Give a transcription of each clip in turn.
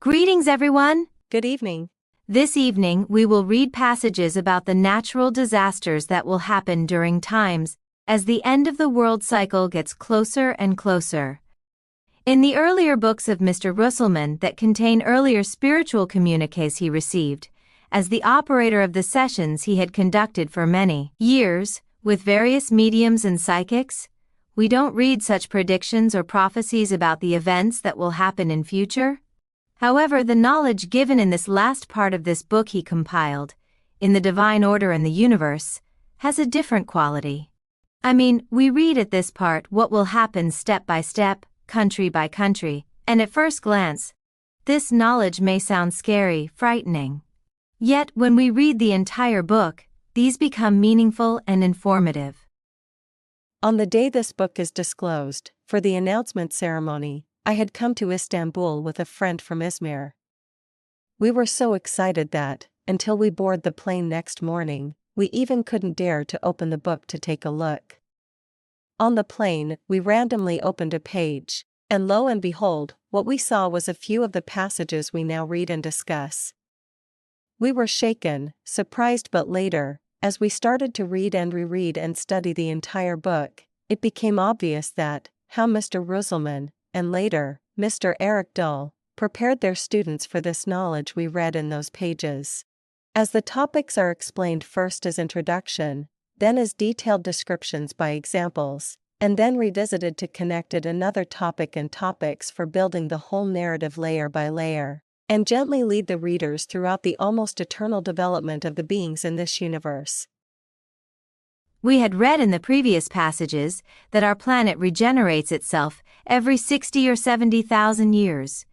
Greetings, everyone! Good evening. This evening we will read passages about the natural disasters that will happen during times as the end of the world cycle gets closer and closer. In the earlier books of Mr. Ruhselman that contain earlier spiritual communiques he received, as the operator of the sessions he had conducted for many years, with various mediums and psychics, we don't read such predictions or prophecies about the events that will happen in future. However, the knowledge given in this last part of this book he compiled, in the divine order and the universe, has a different quality. We read at this part what will happen step by step, country by country, and at first glance, this knowledge may sound scary, frightening. Yet, when we read the entire book, these become meaningful and informative. On the day this book is disclosed, for the announcement ceremony, I had come to Istanbul with a friend from Izmir. We were so excited that, until we board the plane next morning, we even couldn't dare to open the book to take a look. On the plane, we randomly opened a page, and lo and behold, what we saw was a few of the passages we now read and discuss. We were shaken, surprised, but later, as we started to read and reread and study the entire book, it became obvious that, how Mr. Ruhselman, and later, Mr. Eric Dull, prepared their students for this knowledge we read in those pages. As the topics are explained first as introduction, then as detailed descriptions by examples, and then revisited to connect it another topic and topics for building the whole narrative layer by layer, and gently lead the readers throughout the almost eternal development of the beings in this universe. We had read in the previous passages that our planet regenerates itself every 60 or 70,000 years,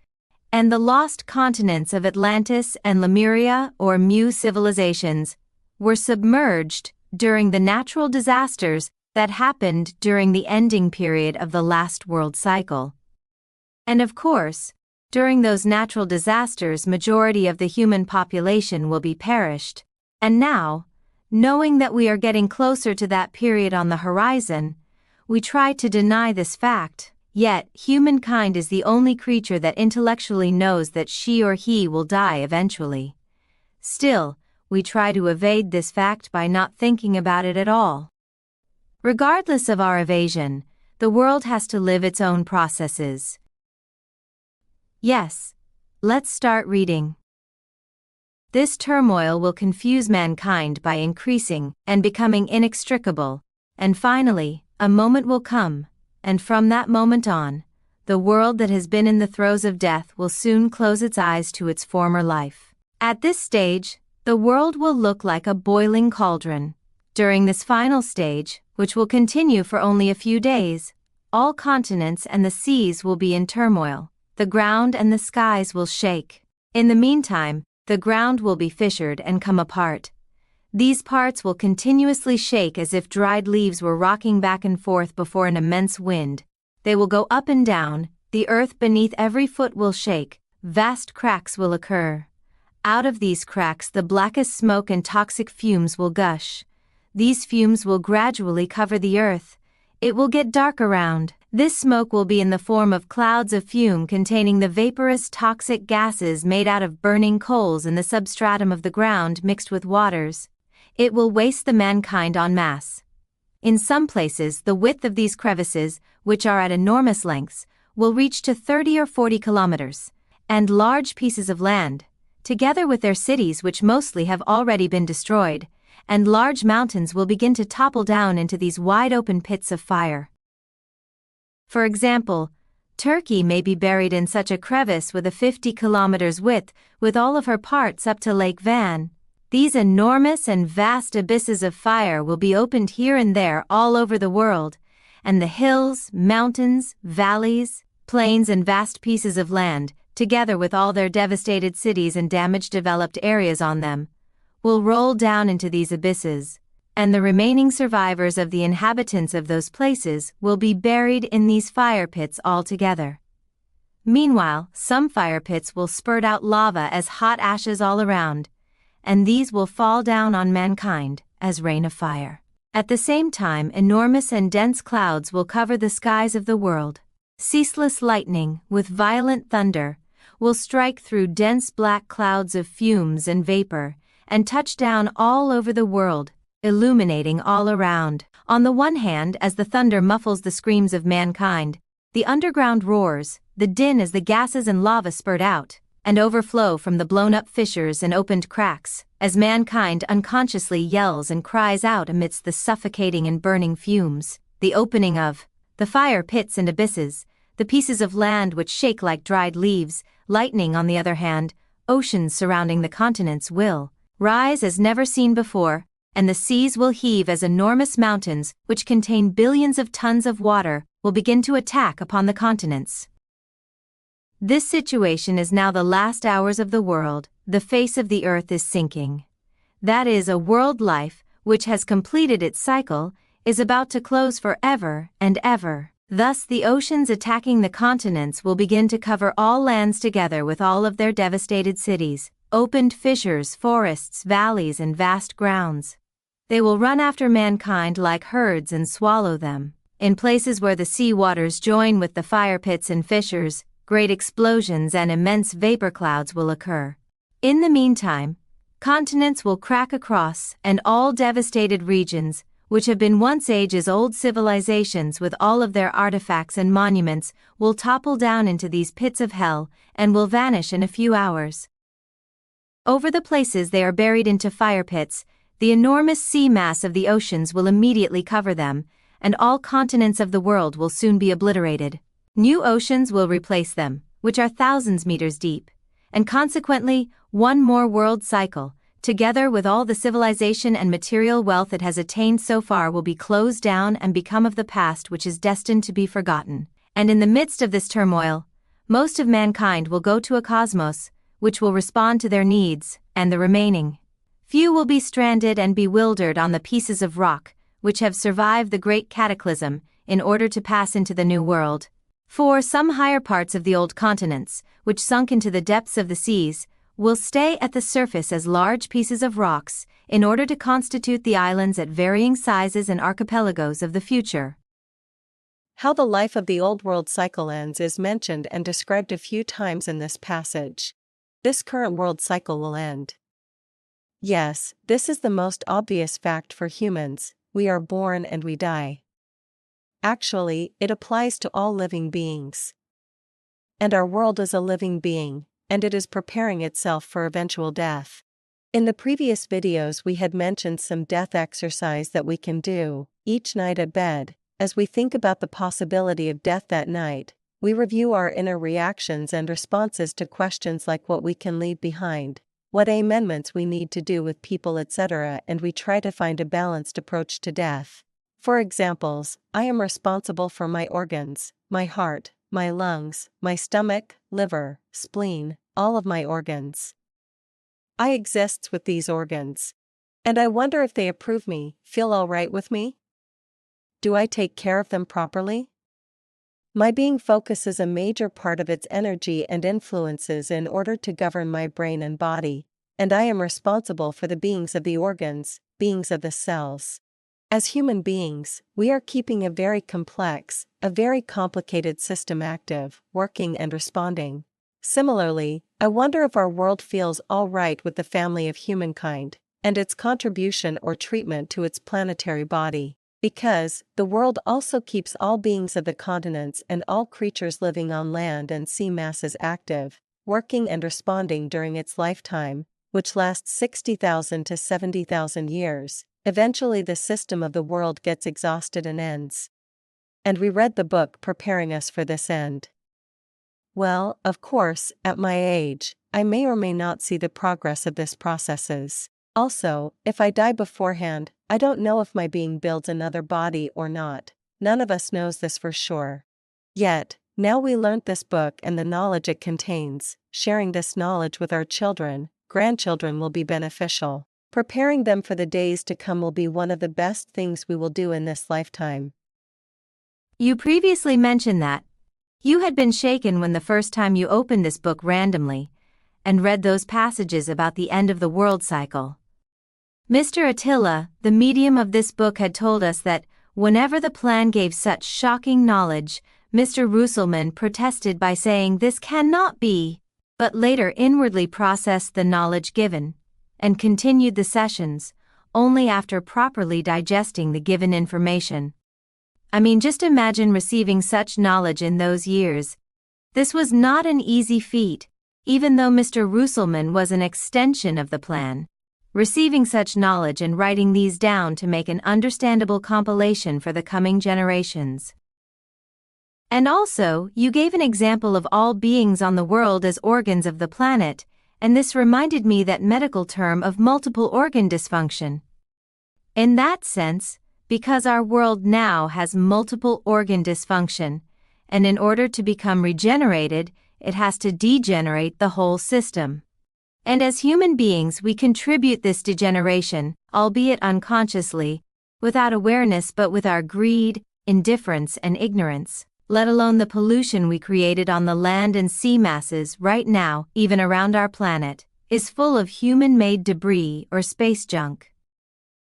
and the lost continents of Atlantis and Lemuria or Mu civilizations were submerged during the natural disasters that happened during the ending period of the last world cycle. And of course, during those natural disasters, majority of the human population will be perished, and now, knowing that we are getting closer to that period on the horizon, we try to deny this fact, yet humankind is the only creature that intellectually knows that she or he will die eventually. Still, we try to evade this fact by not thinking about it at all. Regardless of our evasion, the world has to live its own processes. Yes, let's start reading. This turmoil will confuse mankind by increasing and becoming inextricable, and finally, a moment will come, and from that moment on, the world that has been in the throes of death will soon close its eyes to its former life. At this stage, the world will look like a boiling cauldron. During this final stage, which will continue for only a few days, all continents and the seas will be in turmoil, the ground and the skies will shake. In the meantime, the ground will be fissured and come apart. These parts will continuously shake as if dried leaves were rocking back and forth before an immense wind. They will go up and down, the earth beneath every foot will shake, vast cracks will occur. Out of these cracks the blackest smoke and toxic fumes will gush. These fumes will gradually cover the earth. It will get dark around. This smoke will be in the form of clouds of fume containing the vaporous toxic gases made out of burning coals in the substratum of the ground mixed with waters. It will waste the mankind en masse. In some places, the width of these crevices, which are at enormous lengths, will reach to 30 or 40 kilometers, and large pieces of land, together with their cities which mostly have already been destroyed, and large mountains will begin to topple down into these wide-open pits of fire. For example, Turkey may be buried in such a crevice with a 50 kilometers width, with all of her parts up to Lake Van. These enormous and vast abysses of fire will be opened here and there all over the world, and the hills, mountains, valleys, plains and vast pieces of land, together with all their devastated cities and damaged developed areas on them, will roll down into these abysses, and the remaining survivors of the inhabitants of those places will be buried in these fire pits altogether. Meanwhile, some fire pits will spurt out lava as hot ashes all around, and these will fall down on mankind as rain of fire. At the same time, enormous and dense clouds will cover the skies of the world. Ceaseless lightning, with violent thunder, will strike through dense black clouds of fumes and vapor, and touch down all over the world, illuminating all around. On the one hand, as the thunder muffles the screams of mankind, the underground roars, the din as the gases and lava spurt out and overflow from the blown-up fissures and opened cracks, as mankind unconsciously yells and cries out amidst the suffocating and burning fumes, the opening of the fire pits and abysses, the pieces of land which shake like dried leaves. Lightning, on the other hand, oceans surrounding the continents will rise as never seen before, and the seas will heave as enormous mountains, which contain billions of tons of water, will begin to attack upon the continents. This situation is now the last hours of the world. The face of the earth is sinking. That is, a world life, which has completed its cycle, is about to close forever and ever. Thus the oceans attacking the continents will begin to cover all lands together with all of their devastated cities, opened fissures, forests, valleys, and vast grounds. They will run after mankind like herds and swallow them. In places where the sea waters join with the fire pits and fissures, great explosions and immense vapor clouds will occur. In the meantime, continents will crack across, and all devastated regions, which have been once ages-old civilizations with all of their artifacts and monuments, will topple down into these pits of hell and will vanish in a few hours. Over the places they are buried into fire pits, the enormous sea mass of the oceans will immediately cover them, and all continents of the world will soon be obliterated. New oceans will replace them, which are thousands meters deep, and consequently, one more world cycle, together with all the civilization and material wealth it has attained so far, will be closed down and become of the past, which is destined to be forgotten. And in the midst of this turmoil, most of mankind will go to a cosmos, which will respond to their needs, and the remaining few will be stranded and bewildered on the pieces of rock, which have survived the great cataclysm, in order to pass into the new world. For some higher parts of the old continents, which sunk into the depths of the seas, will stay at the surface as large pieces of rocks, in order to constitute the islands at varying sizes and archipelagos of the future. How the life of the old world cycle ends is mentioned and described a few times in this passage. This current world cycle will end. Yes, this is the most obvious fact for humans: we are born and we die. Actually, it applies to all living beings. And our world is a living being, and it is preparing itself for eventual death. In the previous videos we had mentioned some death exercise that we can do each night at bed. As we think about the possibility of death that night, we review our inner reactions and responses to questions like what we can leave behind, what amendments we need to do with people, etc., and we try to find a balanced approach to death. For examples, I am responsible for my organs, my heart, my lungs, my stomach, liver, spleen, all of my organs. I exist with these organs. And I wonder if they approve me, feel all right with me? Do I take care of them properly? My being focuses a major part of its energy and influences in order to govern my brain and body, and I am responsible for the beings of the organs, beings of the cells. As human beings, we are keeping a very complex, a very complicated system active, working and responding. Similarly, I wonder if our world feels all right with the family of humankind, and its contribution or treatment to its planetary body. Because, the world also keeps all beings of the continents and all creatures living on land and sea masses active, working and responding during its lifetime, which lasts 60,000 to 70,000 years. Eventually the system of the world gets exhausted and ends. And we read the book preparing us for this end. Well, of course, at my age, I may or may not see the progress of this processes. Also, if I die beforehand, I don't know if my being builds another body or not. None of us knows this for sure. Yet, now we learnt this book and the knowledge it contains, sharing this knowledge with our children, grandchildren will be beneficial. Preparing them for the days to come will be one of the best things we will do in this lifetime. You previously mentioned that you had been shaken when the first time you opened this book randomly and read those passages about the end of the world cycle. Mr. Attila, the medium of this book, had told us that whenever the plan gave such shocking knowledge, Mr. Ruhselman protested by saying this cannot be. but later inwardly processed the knowledge given, and continued the sessions, only after properly digesting the given information. I mean, just imagine receiving such knowledge in those years. This was not an easy feat, even though Mr. Ruhselman was an extension of the plan. Receiving such knowledge and writing these down to make an understandable compilation for the coming generations. And also, you gave an example of all beings on the world as organs of the planet, and this reminded me that medical term of multiple organ dysfunction. In that sense, because our world now has multiple organ dysfunction, and in order to become regenerated, it has to degenerate the whole system. And as human beings we contribute this degeneration, albeit unconsciously, without awareness but with our greed, indifference and ignorance, let alone the pollution we created on the land and sea masses right now, even around our planet, is full of human-made debris or space junk.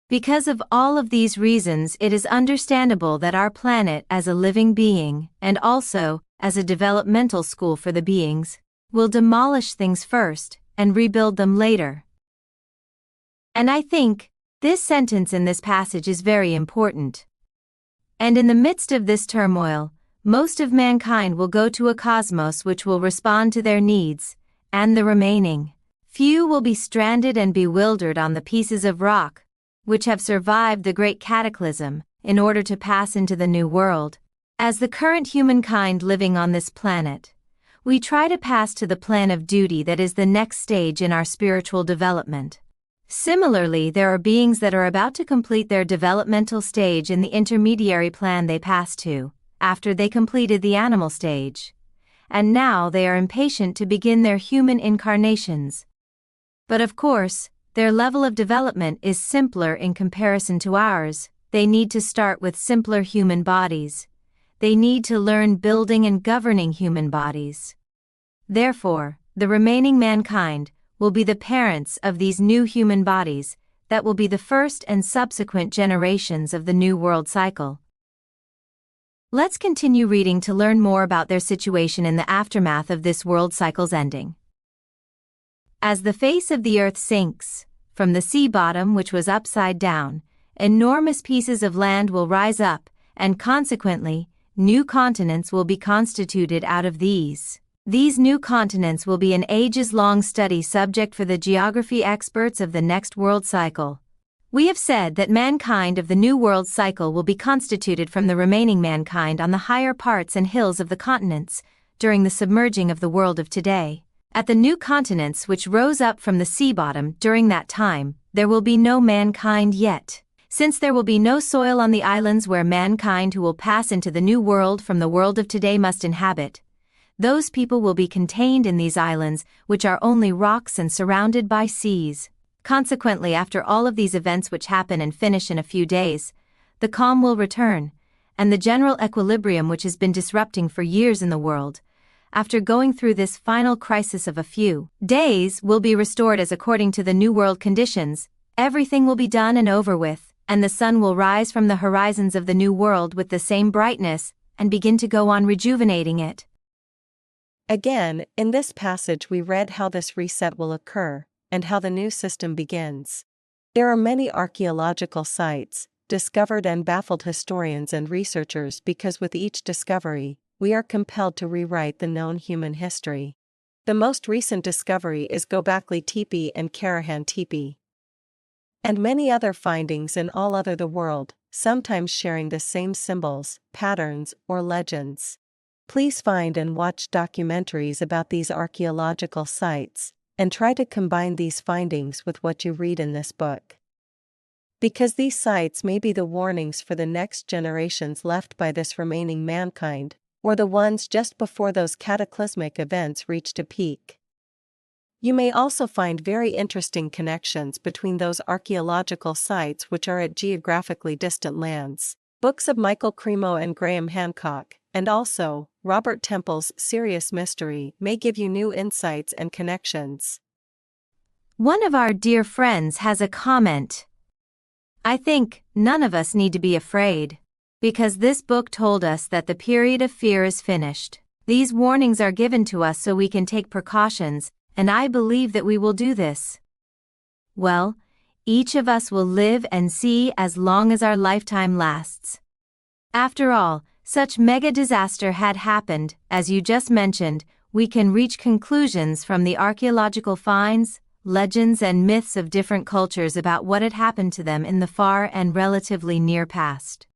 Because of all of these reasons, it is understandable that our planet as a living being, and also as a developmental school for the beings, will demolish things first and rebuild them later. And I think this sentence in this passage is very important. And in the midst of this turmoil, most of mankind will go to a cosmos which will respond to their needs, and the remaining few will be stranded and bewildered on the pieces of rock which have survived the great cataclysm, in order to pass into the new world. As the current humankind living on this planet, we try to pass to the plan of duty that is the next stage in our spiritual development. Similarly, there are beings that are about to complete their developmental stage in the intermediary plan they passed to, after they completed the animal stage. And now they are impatient to begin their human incarnations. But of course, their level of development is simpler in comparison to ours. They need to start with simpler human bodies. They need to learn building and governing human bodies. Therefore, the remaining mankind will be the parents of these new human bodies that will be the first and subsequent generations of the new world cycle. Let's continue reading to learn more about their situation in the aftermath of this world cycle's ending. As the face of the earth sinks, from the sea bottom which was upside down, enormous pieces of land will rise up, and consequently, new continents will be constituted out of these. These new continents will be an ages-long study subject for the geography experts of the next world cycle. We have said that mankind of the new world cycle will be constituted from the remaining mankind on the higher parts and hills of the continents, during the submerging of the world of today. At the new continents which rose up from the sea bottom during that time, there will be no mankind yet. Since there will be no soil on the islands where mankind who will pass into the new world from the world of today must inhabit, those people will be contained in these islands, which are only rocks and surrounded by seas. Consequently, after all of these events which happen and finish in a few days, the calm will return, and the general equilibrium which has been disrupting for years in the world, after going through this final crisis of a few days, will be restored as according to the new world conditions. Everything will be done and over with, and the sun will rise from the horizons of the new world with the same brightness, and begin to go on rejuvenating it. Again, in this passage we read how this reset will occur, and how the new system begins. There are many archaeological sites, discovered and baffled historians and researchers because with each discovery, we are compelled to rewrite the known human history. The most recent discovery is Göbekli Tepe and Karahan Tepe. And many other findings in all over the world, sometimes sharing the same symbols, patterns, or legends. Please find and watch documentaries about these archaeological sites, and try to combine these findings with what you read in this book. Because these sites may be the warnings for the next generations left by this remaining mankind, or the ones just before those cataclysmic events reached a peak. You may also find very interesting connections between those archaeological sites which are at geographically distant lands. Books of Michael Cremo and Graham Hancock, and also Robert Temple's Serious Mystery, may give you new insights and connections. One of our dear friends has a comment. I think none of us need to be afraid, because this book told us that the period of fear is finished. These warnings are given to us so we can take precautions, and I believe that we will do this. Well, each of us will live and see as long as our lifetime lasts. After all, such mega disaster had happened, as you just mentioned. We can reach conclusions from the archaeological finds, legends and myths of different cultures about what had happened to them in the far and relatively near past.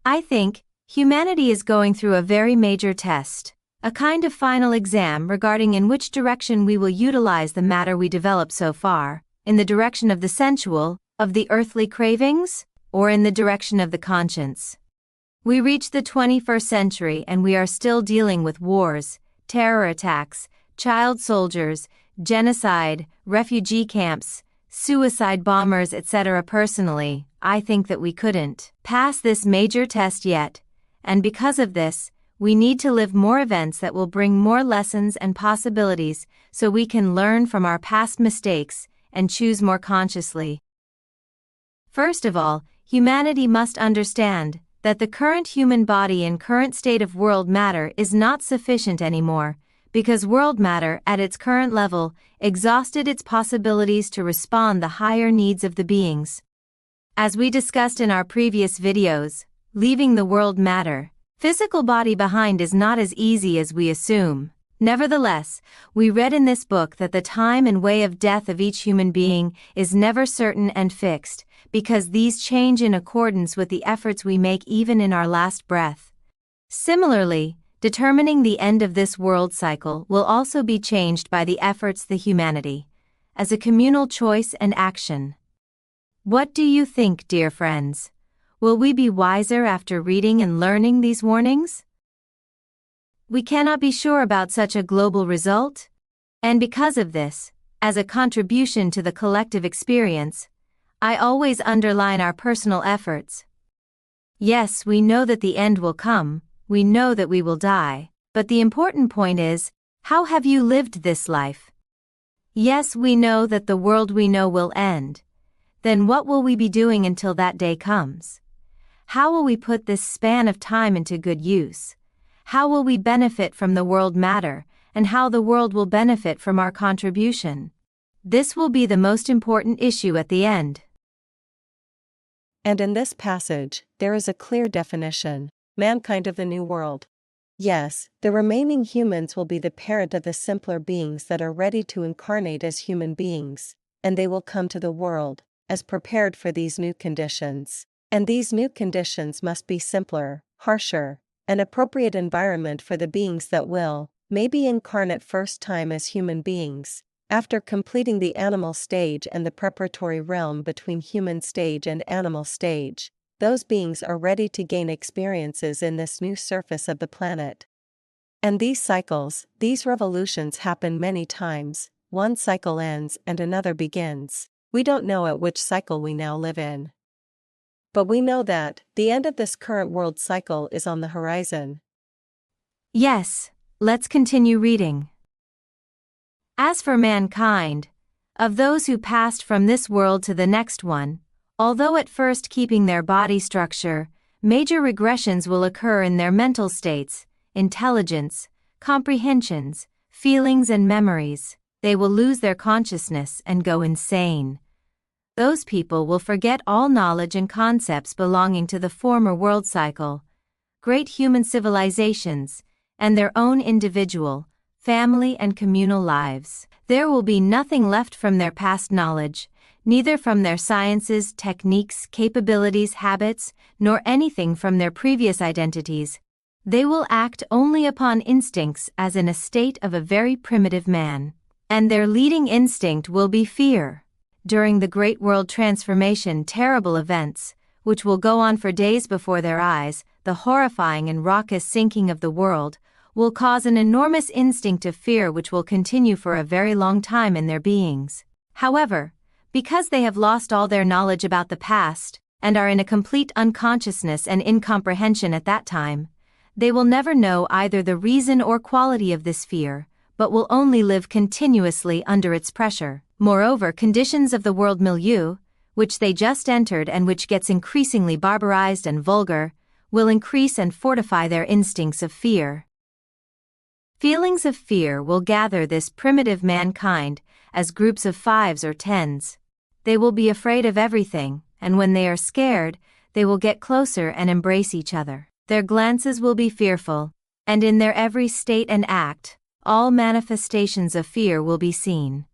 I think humanity is going through a very major test, a kind of final exam regarding in which direction we will utilize the matter we developed so far, in the direction of the sensual, of the earthly cravings, or in the direction of the conscience. We reach the 21st century and we are still dealing with wars, terror attacks, child soldiers, genocide, refugee camps, suicide bombers, etc. Personally, I think that we couldn't pass this major test yet, and because of this, we need to live more events that will bring more lessons and possibilities so we can learn from our past mistakes and choose more consciously. First of all, humanity must understand that the current human body and current state of world matter is not sufficient anymore, because world matter at its current level exhausted its possibilities to respond the higher needs of the beings. As we discussed in our previous videos, leaving the world matter, physical body behind is not as easy as we assume. Nevertheless, we read in this book that the time and way of death of each human being is never certain and fixed, because these change in accordance with the efforts we make even in our last breath. Similarly, determining the end of this world cycle will also be changed by the efforts the humanity, as a communal choice and action. What do you think, dear friends? Will we be wiser after reading and learning these warnings? We cannot be sure about such a global result, and because of this, as a contribution to the collective experience, I always underline our personal efforts. Yes, we know that the end will come, we know that we will die, but the important point is, how have you lived this life? Yes, we know that the world we know will end. Then what will we be doing until that day comes? How will we put this span of time into good use? How will we benefit from the world matter, and how the world will benefit from our contribution? This will be the most important issue at the end. And in this passage, there is a clear definition: mankind of the new world. Yes, the remaining humans will be the parent of the simpler beings that are ready to incarnate as human beings, and they will come to the world, as prepared for these new conditions. And these new conditions must be simpler, harsher, an appropriate environment for the beings that will, maybe incarnate first time as human beings, after completing the animal stage and the preparatory realm between human stage and animal stage. Those beings are ready to gain experiences in this new surface of the planet. And these cycles, these revolutions happen many times. One cycle ends and another begins. We don't know at which cycle we now live in. But we know that the end of this current world cycle is on the horizon. Yes, let's continue reading. As for mankind, of those who passed from this world to the next one, although at first keeping their body structure, major regressions will occur in their mental states, intelligence, comprehensions, feelings and memories. They will lose their consciousness and go insane. Those people will forget all knowledge and concepts belonging to the former world cycle, great human civilizations, and their own individual, family and communal lives. There will be nothing left from their past knowledge, neither from their sciences, techniques, capabilities, habits, nor anything from their previous identities. They will act only upon instincts as in a state of a very primitive man. And their leading instinct will be fear. During the Great World Transformation, terrible events, which will go on for days before their eyes, the horrifying and raucous sinking of the world, will cause an enormous instinct of fear which will continue for a very long time in their beings. However, because they have lost all their knowledge about the past, and are in a complete unconsciousness and incomprehension at that time, they will never know either the reason or quality of this fear, but will only live continuously under its pressure. Moreover, conditions of the world milieu, which they just entered and which gets increasingly barbarized and vulgar, will increase and fortify their instincts of fear. Feelings of fear will gather this primitive mankind as groups of 5s or 10s. They will be afraid of everything, and when they are scared, they will get closer and embrace each other. Their glances will be fearful, and in their every state and act, all manifestations of fear will be seen.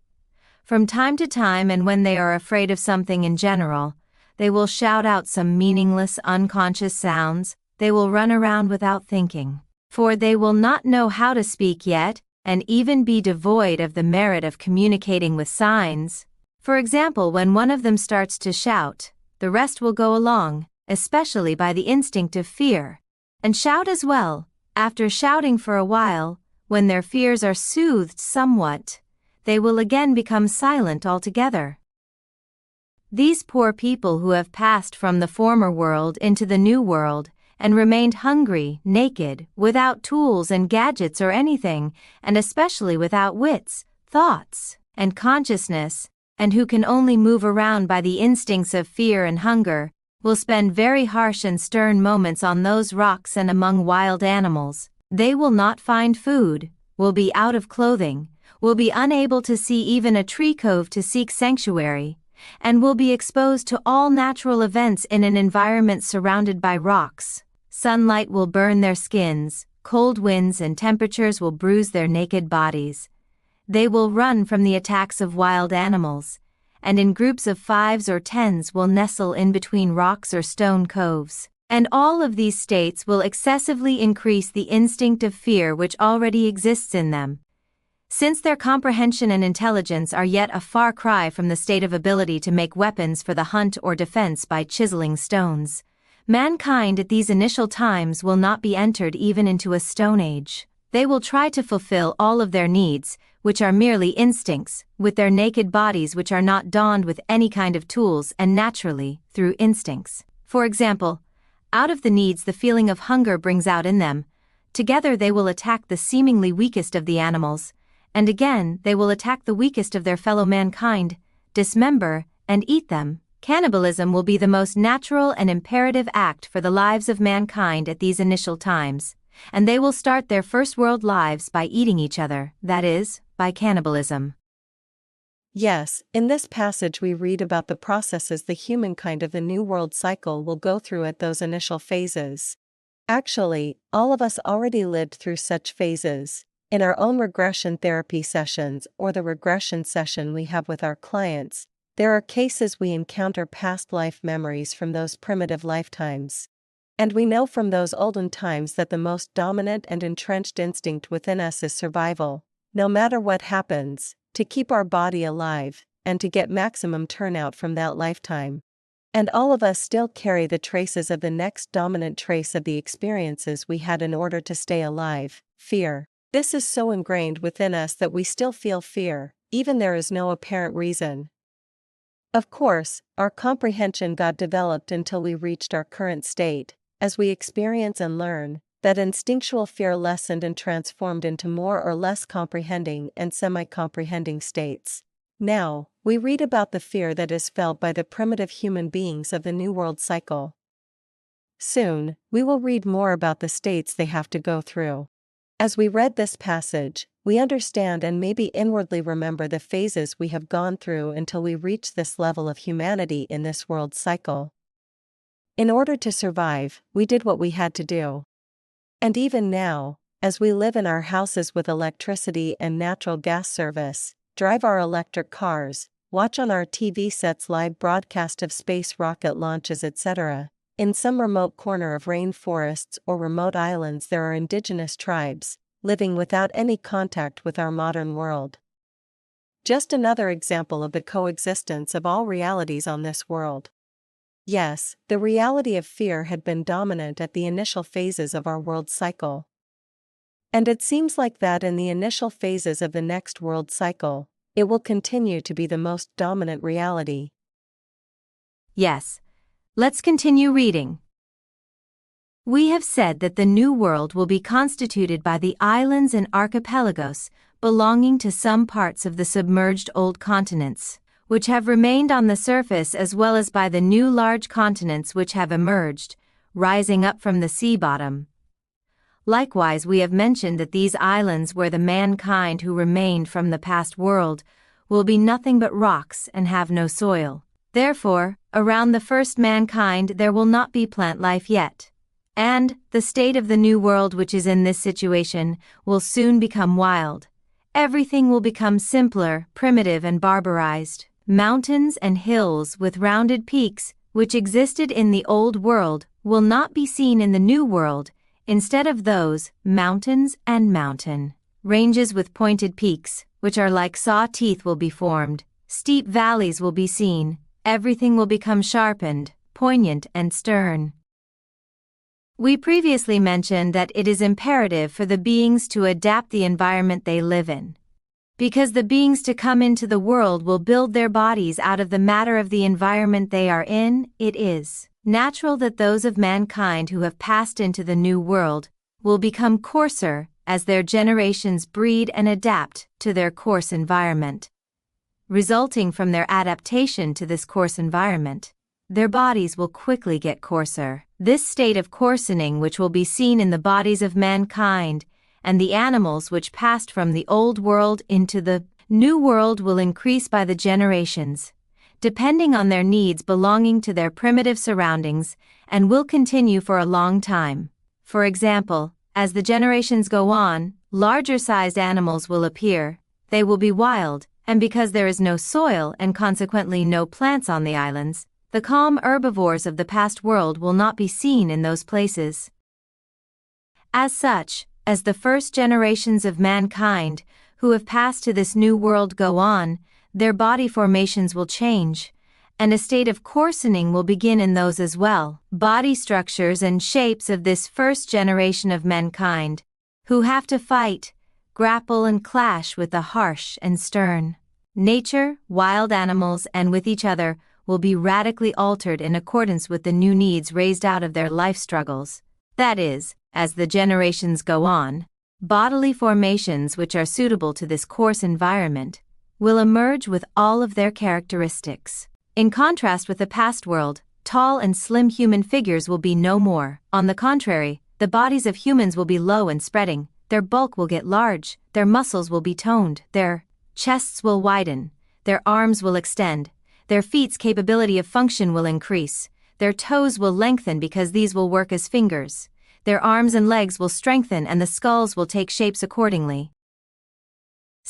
From time to time, and when they are afraid of something in general, they will shout out some meaningless unconscious sounds. They will run around without thinking, for they will not know how to speak yet, and even be devoid of the merit of communicating with signs. For example, when one of them starts to shout, the rest will go along, especially by the instinct of fear, and shout as well. After shouting for a while, when their fears are soothed somewhat, they will again become silent altogether. These poor people who have passed from the former world into the new world, and remained hungry, naked, without tools and gadgets or anything, and especially without wits, thoughts, and consciousness, and who can only move around by the instincts of fear and hunger, will spend very harsh and stern moments on those rocks and among wild animals. They will not find food, will be out of clothing, will be unable to see even a tree cove to seek sanctuary, and will be exposed to all natural events in an environment surrounded by rocks. Sunlight will burn their skins, cold winds and temperatures will bruise their naked bodies. They will run from the attacks of wild animals, and in groups of 5s or 10s will nestle in between rocks or stone coves. And all of these states will excessively increase the instinct of fear which already exists in them. Since their comprehension and intelligence are yet a far cry from the state of ability to make weapons for the hunt or defense by chiseling stones, mankind at these initial times will not be entered even into a stone age. They will try to fulfill all of their needs, which are merely instincts, with their naked bodies which are not donned with any kind of tools and naturally, through instincts. For example, out of the needs the feeling of hunger brings out in them, together they will attack the seemingly weakest of the animals, and again they will attack the weakest of their fellow mankind, dismember, and eat them. Cannibalism will be the most natural and imperative act for the lives of mankind at these initial times, and they will start their first world lives by eating each other, that is, by cannibalism. Yes, in this passage we read about the processes the humankind of the New World cycle will go through at those initial phases. Actually, all of us already lived through such phases. In our own regression therapy sessions or the regression session we have with our clients, there are cases we encounter past life memories from those primitive lifetimes. And we know from those olden times that the most dominant and entrenched instinct within us is survival, no matter what happens, to keep our body alive, and to get maximum turnout from that lifetime. And all of us still carry the traces of the next dominant trace of the experiences we had in order to stay alive, fear. This is so ingrained within us that we still feel fear, even there is no apparent reason. Of course, our comprehension got developed until we reached our current state. As we experience and learn, that instinctual fear lessened and transformed into more or less comprehending and semi-comprehending states. Now, we read about the fear that is felt by the primitive human beings of the New World cycle. Soon, we will read more about the states they have to go through. As we read this passage, we understand and maybe inwardly remember the phases we have gone through until we reach this level of humanity in this world cycle. In order to survive, we did what we had to do. And even now, as we live in our houses with electricity and natural gas service, drive our electric cars, watch on our TV sets live broadcast of space rocket launches, etc., in some remote corner of rainforests or remote islands there are indigenous tribes, living without any contact with our modern world. Just another example of the coexistence of all realities on this world. Yes, the reality of fear had been dominant at the initial phases of our world cycle. And it seems like that in the initial phases of the next world cycle, it will continue to be the most dominant reality. Yes. Let's continue reading. We have said that the New World will be constituted by the islands and archipelagos belonging to some parts of the submerged old continents, which have remained on the surface, as well as by the new large continents which have emerged, rising up from the sea bottom. Likewise, we have mentioned that these islands where the mankind who remained from the past world will be nothing but rocks and have no soil. Therefore, around the first mankind there will not be plant life yet. And the state of the new world which is in this situation will soon become wild. Everything will become simpler, primitive and barbarized. Mountains and hills with rounded peaks, which existed in the old world, will not be seen in the new world. Instead of those, mountains and mountain ranges with pointed peaks, which are like saw teeth, will be formed. Steep valleys will be seen. Everything will become sharpened, poignant and stern. We previously mentioned that it is imperative for the beings to adapt the environment they live in. Because the beings to come into the world will build their bodies out of the matter of the environment they are in, it is natural that those of mankind who have passed into the new world will become coarser as their generations breed and adapt to their coarse environment. Resulting from their adaptation to this coarse environment, their bodies will quickly get coarser. This state of coarsening, which will be seen in the bodies of mankind and the animals which passed from the old world into the new world, will increase by the generations, depending on their needs belonging to their primitive surroundings, and will continue for a long time. For example, as the generations go on, larger-sized animals will appear. They will be wild, and because there is no soil and consequently no plants on the islands, the calm herbivores of the past world will not be seen in those places. As such, as the first generations of mankind who have passed to this new world go on, their body formations will change, and a state of coarsening will begin in those as well. Body structures and shapes of this first generation of mankind, who have to fight, grapple and clash with the harsh and stern nature, wild animals and with each other, will be radically altered in accordance with the new needs raised out of their life struggles. That is, as the generations go on, bodily formations which are suitable to this coarse environment will emerge with all of their characteristics. In contrast with the past world, tall and slim human figures will be no more. On the contrary, the bodies of humans will be low and spreading, their bulk will get large, their muscles will be toned, their chests will widen, their arms will extend, their feet's capability of function will increase, their toes will lengthen because these will work as fingers, their arms and legs will strengthen and the skulls will take shapes accordingly.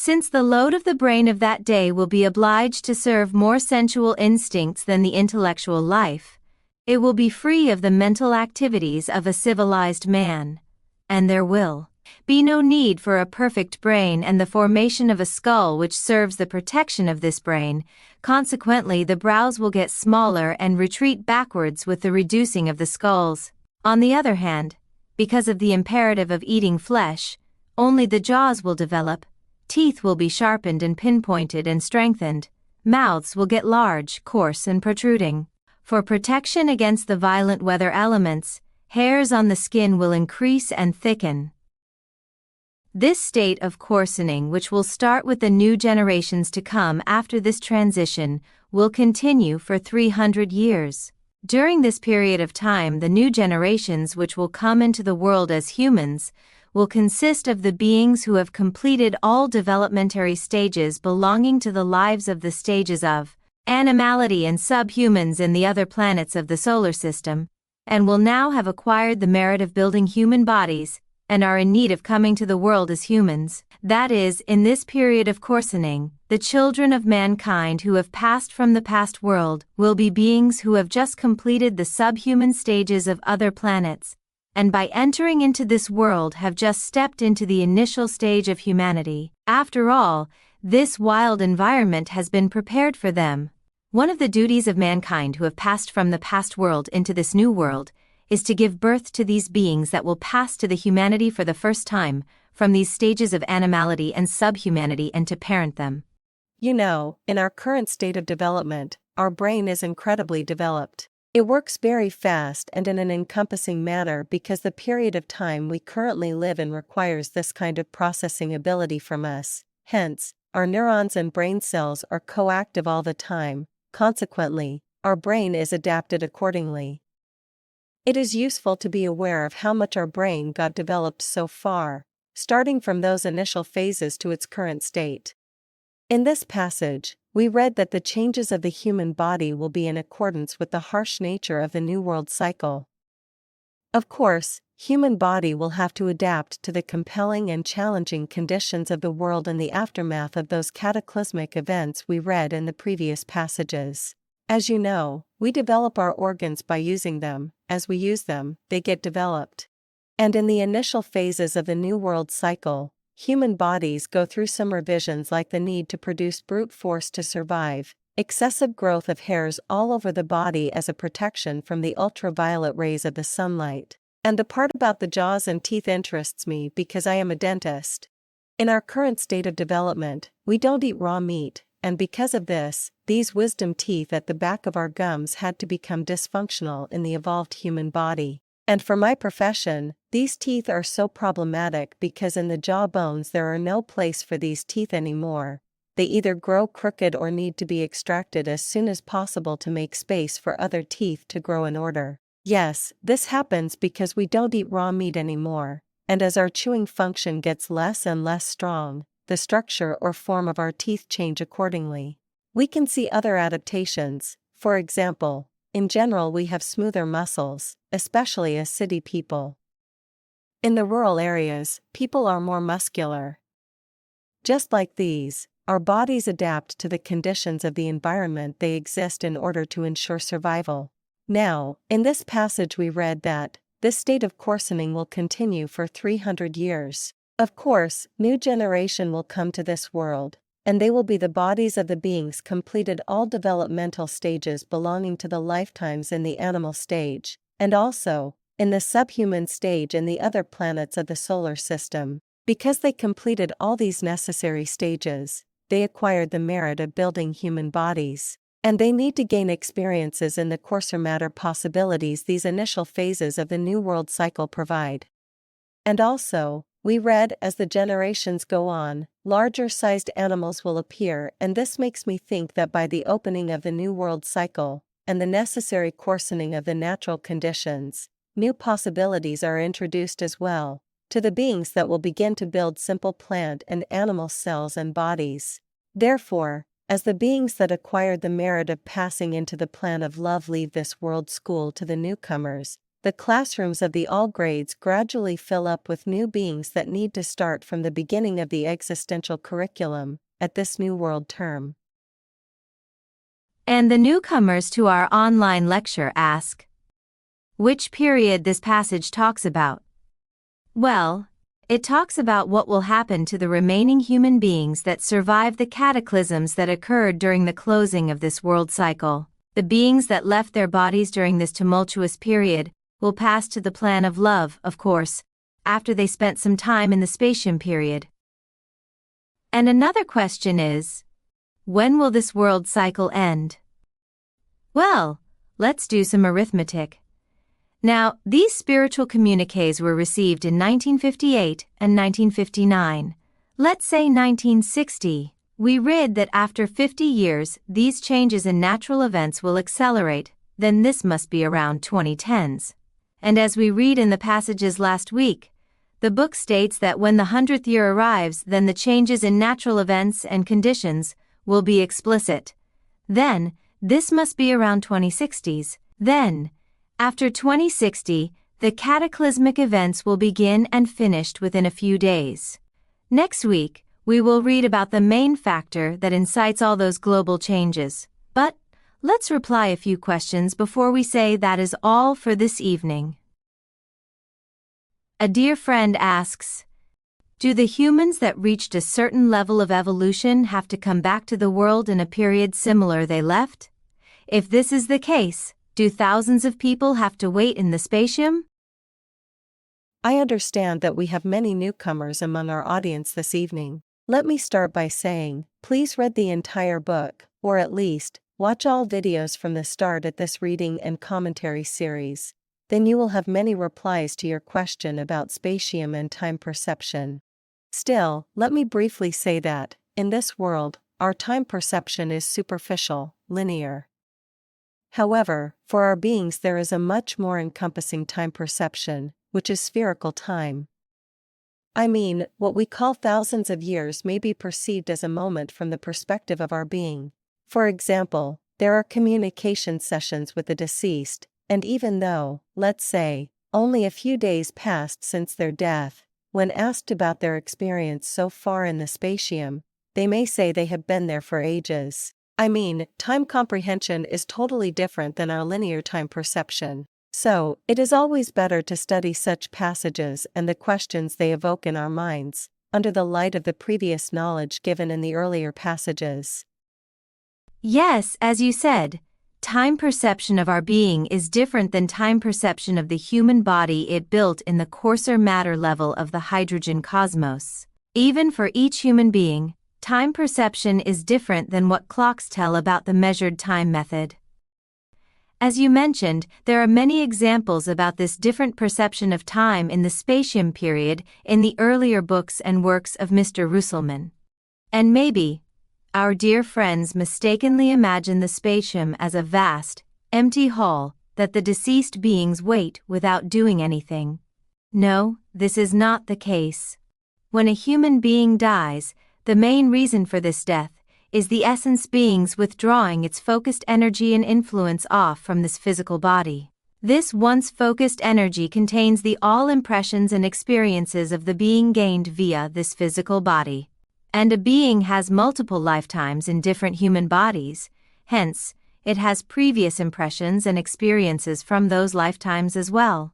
Since the load of the brain of that day will be obliged to serve more sensual instincts than the intellectual life, it will be free of the mental activities of a civilized man, and there will be no need for a perfect brain and the formation of a skull which serves the protection of this brain. Consequently, the brows will get smaller and retreat backwards with the reducing of the skulls. On the other hand, because of the imperative of eating flesh, only the jaws will develop, teeth will be sharpened and pinpointed and strengthened, mouths will get large, coarse and protruding. For protection against the violent weather elements, hairs on the skin will increase and thicken. This state of coarsening, which will start with the new generations to come after this transition, will continue for 300 years. During this period of time, the new generations which will come into the world as humans will consist of the beings who have completed all developmentary stages belonging to the lives of the stages of animality and subhumans in the other planets of the solar system, and will now have acquired the merit of building human bodies, and are in need of coming to the world as humans. That is, in this period of coarsening, the children of mankind who have passed from the past world will be beings who have just completed the subhuman stages of other planets, and by entering into this world have just stepped into the initial stage of humanity. After all, this wild environment has been prepared for them. One of the duties of mankind who have passed from the past world into this new world is to give birth to these beings that will pass to the humanity for the first time, from these stages of animality and subhumanity, and to parent them. You know, in our current state of development, our brain is incredibly developed. It works very fast and in an encompassing manner because the period of time we currently live in requires this kind of processing ability from us. Hence, our neurons and brain cells are coactive all the time. Consequently, our brain is adapted accordingly. It is useful to be aware of how much our brain got developed so far, starting from those initial phases to its current state. In this passage, we read that the changes of the human body will be in accordance with the harsh nature of the New World Cycle. Of course, human body will have to adapt to the compelling and challenging conditions of the world in the aftermath of those cataclysmic events we read in the previous passages. As you know, we develop our organs by using them. As we use them, they get developed. And in the initial phases of the New World Cycle, human bodies go through some revisions like the need to produce brute force to survive, excessive growth of hairs all over the body as a protection from the ultraviolet rays of the sunlight. And the part about the jaws and teeth interests me because I am a dentist. In our current state of development, we don't eat raw meat, and because of this, these wisdom teeth at the back of our gums had to become dysfunctional in the evolved human body. And for my profession, these teeth are so problematic because in the jaw bones there are no place for these teeth anymore. They either grow crooked or need to be extracted as soon as possible to make space for other teeth to grow in order. Yes, this happens because we don't eat raw meat anymore, and as our chewing function gets less and less strong, the structure or form of our teeth change accordingly. We can see other adaptations. For example, in general we have smoother muscles, especially as city people. In the rural areas, people are more muscular. Just like these, our bodies adapt to the conditions of the environment they exist in order to ensure survival. Now, in this passage we read that this state of coarsening will continue for 300 years. Of course, new generation will come to this world, and they will be the bodies of the beings completed all developmental stages belonging to the lifetimes in the animal stage, and also, in the subhuman stage in the other planets of the solar system. Because they completed all these necessary stages, they acquired the merit of building human bodies. And they need to gain experiences in the coarser matter possibilities these initial phases of the New World Cycle provide. And also, we read as the generations go on, larger-sized animals will appear, and this makes me think that by the opening of the New World Cycle, and the necessary coarsening of the natural conditions, new possibilities are introduced as well, to the beings that will begin to build simple plant and animal cells and bodies. Therefore, as the beings that acquired the merit of passing into the plan of love leave this world school to the newcomers, the classrooms of the all grades gradually fill up with new beings that need to start from the beginning of the existential curriculum, at this new world term. And the newcomers to our online lecture ask, which period this passage talks about? Well, it talks about what will happen to the remaining human beings that survive the cataclysms that occurred during the closing of this world cycle. The beings that left their bodies during this tumultuous period will pass to the plan of love, of course, after they spent some time in the Spacium period. And another question is, when will this world cycle end? Well, let's do some arithmetic. Now, these spiritual communiques were received in 1958 and 1959. Let's say 1960. We read that after 50 years, these changes in natural events will accelerate, then this must be around 2010s. And as we read in the passages last week, the book states that when the 100th year arrives, then the changes in natural events and conditions will be explicit. Then, this must be around 2060s. Then, after 2060, the cataclysmic events will begin and finished within a few days. Next week, we will read about the main factor that incites all those global changes. But, let's reply a few questions before we say that is all for this evening. A dear friend asks, do the humans that reached a certain level of evolution have to come back to the world in a period similar they left? If this is the case, do thousands of people have to wait in the Spacium? I understand that we have many newcomers among our audience this evening. Let me start by saying, please read the entire book, or at least, watch all videos from the start at this reading and commentary series. Then you will have many replies to your question about Spacium and time perception. Still, let me briefly say that, in this world, our time perception is superficial, linear. However, for our beings there is a much more encompassing time perception, which is spherical time. I mean, what we call thousands of years may be perceived as a moment from the perspective of our being. For example, there are communication sessions with the deceased, and even though, let's say, only a few days passed since their death, when asked about their experience so far in the spatium, they may say they have been there for ages. I mean, time comprehension is totally different than our linear time perception. So, it is always better to study such passages and the questions they evoke in our minds, under the light of the previous knowledge given in the earlier passages. Yes, as you said, time perception of our being is different than time perception of the human body it built in the coarser matter level of the hydrogen cosmos. Even for each human being, time perception is different than what clocks tell about the measured time method. As you mentioned, there are many examples about this different perception of time in the spatium period in the earlier books and works of Mr. Ruhselman. And maybe, our dear friends mistakenly imagine the spatium as a vast, empty hall that the deceased beings wait without doing anything. No, this is not the case. When a human being dies, the main reason for this death is the essence being's withdrawing its focused energy and influence off from this physical body. This once focused energy contains the all impressions and experiences of the being gained via this physical body. And a being has multiple lifetimes in different human bodies, hence, it has previous impressions and experiences from those lifetimes as well.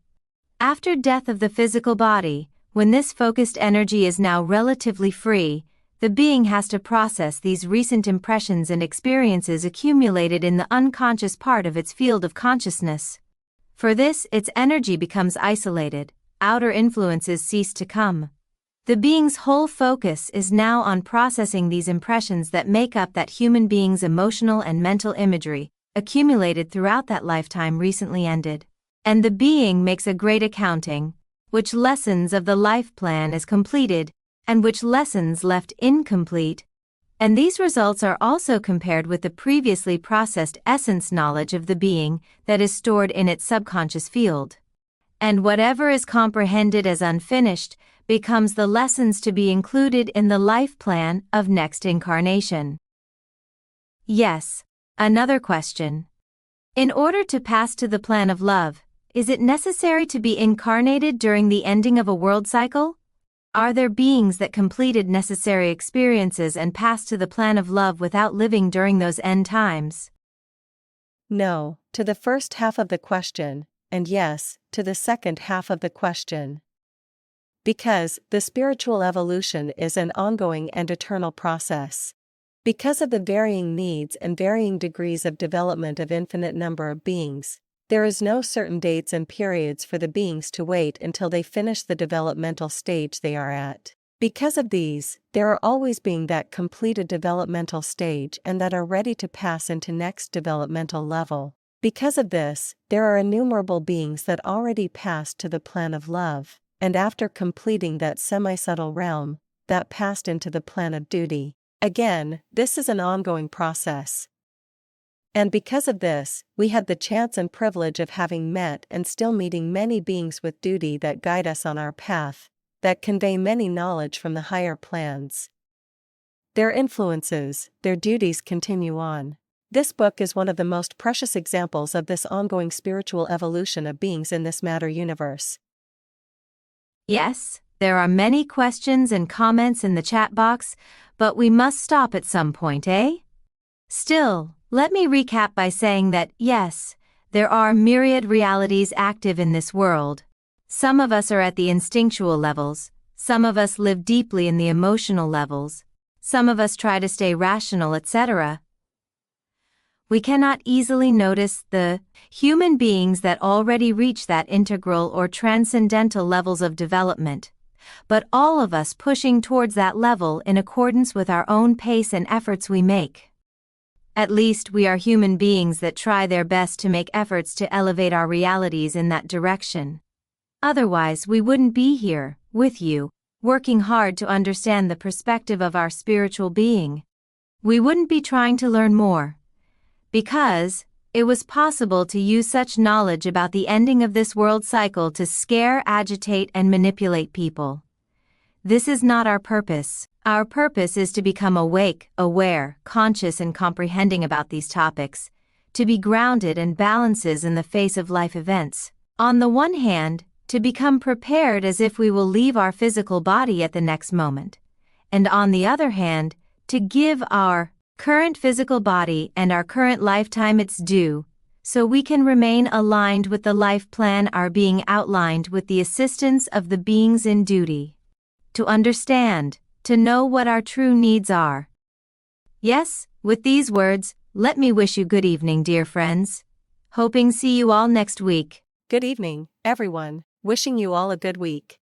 After death of the physical body, when this focused energy is now relatively free, the being has to process these recent impressions and experiences accumulated in the unconscious part of its field of consciousness. For this, its energy becomes isolated, outer influences cease to come. The being's whole focus is now on processing these impressions that make up that human being's emotional and mental imagery, accumulated throughout that lifetime recently ended. And the being makes a great accounting, which lessons of the life plan is completed, and which lessons left incomplete, and these results are also compared with the previously processed essence knowledge of the being that is stored in its subconscious field. And whatever is comprehended as unfinished becomes the lessons to be included in the life plan of next incarnation. Yes, another question. In order to pass to the plan of love, is it necessary to be incarnated during the ending of a world cycle? Are there beings that completed necessary experiences and passed to the plan of love without living during those end times? No, to the first half of the question, and yes, to the second half of the question. Because the spiritual evolution is an ongoing and eternal process. Because of the varying needs and varying degrees of development of infinite number of beings, there is no certain dates and periods for the beings to wait until they finish the developmental stage they are at. Because of these, there are always beings that complete a developmental stage and that are ready to pass into next developmental level. Because of this, there are innumerable beings that already passed to the plan of love, and after completing that semi-subtle realm, that passed into the plan of duty. Again, this is an ongoing process. And because of this, we had the chance and privilege of having met and still meeting many beings with duty that guide us on our path, that convey many knowledge from the higher plans. Their influences, their duties continue on. This book is one of the most precious examples of this ongoing spiritual evolution of beings in this matter universe. Yes, there are many questions and comments in the chat box, but we must stop at some point, eh? Still, let me recap by saying that, yes, there are myriad realities active in this world. Some of us are at the instinctual levels, some of us live deeply in the emotional levels, some of us try to stay rational, etc. We cannot easily notice the human beings that already reach that integral or transcendental levels of development, but all of us pushing towards that level in accordance with our own pace and efforts we make. At least we are human beings that try their best to make efforts to elevate our realities in that direction. Otherwise we wouldn't be here, with you, working hard to understand the perspective of our spiritual being. We wouldn't be trying to learn more. Because, it was possible to use such knowledge about the ending of this world cycle to scare, agitate, and manipulate people. This is not our purpose. Our purpose is to become awake, aware, conscious, and comprehending about these topics, to be grounded and balances in the face of life events. On the one hand, to become prepared as if we will leave our physical body at the next moment, and on the other hand, to give our current physical body and our current lifetime its due, so we can remain aligned with the life plan are being outlined with the assistance of the beings in duty. To understand, to know what our true needs are. Yes, with these words, let me wish you good evening, dear friends. Hoping see you all next week. Good evening, everyone. Wishing you all a good week.